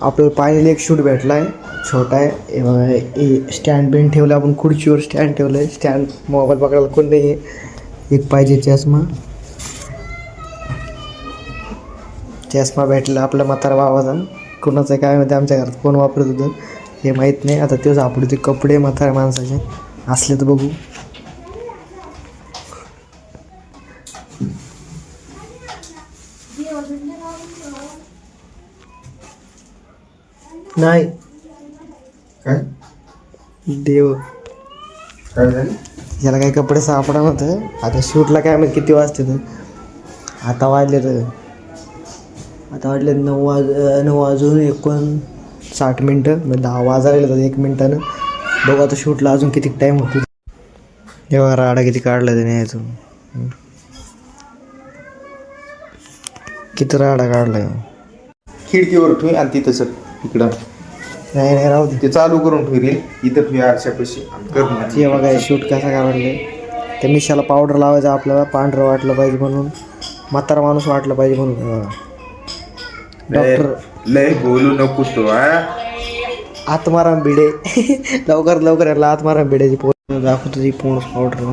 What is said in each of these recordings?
आपल्याला फायनली एक शूट भेटला आहे. छोटा आहे. स्टँड बिन ठेवलं आपण, खुर्चीवर स्टँड ठेवलं आहे. स्टँड मोबाईल पकडायला कोण नाही आहे. एक पाहिजे चष्मा. चष्मा भेटला आपल्या म्हातारा भावाचा. कोणाचं काय माहिती, आमच्या घरात कोण वापरत होतं हे माहीत नाही. आता तेच आपले ते कपडे म्हाताऱ्या माणसाचे असले तर बघू. नाही काय देव काय झालं? याला काही कपडे सापडा नव्हतं. आता शूटला काय माहिती किती वाजते तर. आता वाजले 9 वाजून 59 मिनटं. मग 10 वाजायला तर 1 मिनटानं बघू आता शूटला अजून किती टाईम होतो. एवढा राडा किती काढला त्याने यायचो. किती राडा काढलाय. खिडकीवर ठेव आणि तिथं सर इकडं नाही राहू दे. ते चालू करून ठेवली इथं ठेव आरशापाशी कर. ते बघा शूट कसा काढले. त्या मिशाला पावडर लावायचं आपल्याला, पांढरं वाटलं पाहिजे म्हणून, म्हातारा माणूस वाटलं पाहिजे म्हणून. डॉक्टर लय बोलू नको तो. आत्माराम भिडे लवकर याला आत्माराम भिडेची पोस्ट दाखवतो. ती पूर्ण पावडर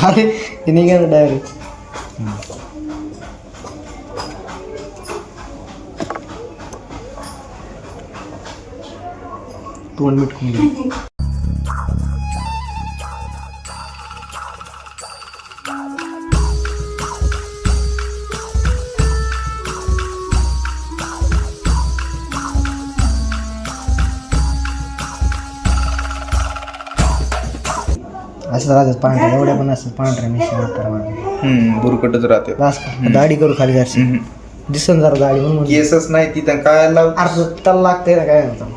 अरे हे निघा डायरेक्ट. तोंड मिटकून घे. असं राहतात पांढऱ्या, एवढ्या पण असतात पांढऱ्या मिशन. बुरकटच राहते. दाढी करू खाली जास्त दिसन जरा दाढी म्हणून. केसच नाही तिथं काय लाव. अर्ध त्याला लागतंय ना काय म्हणतात.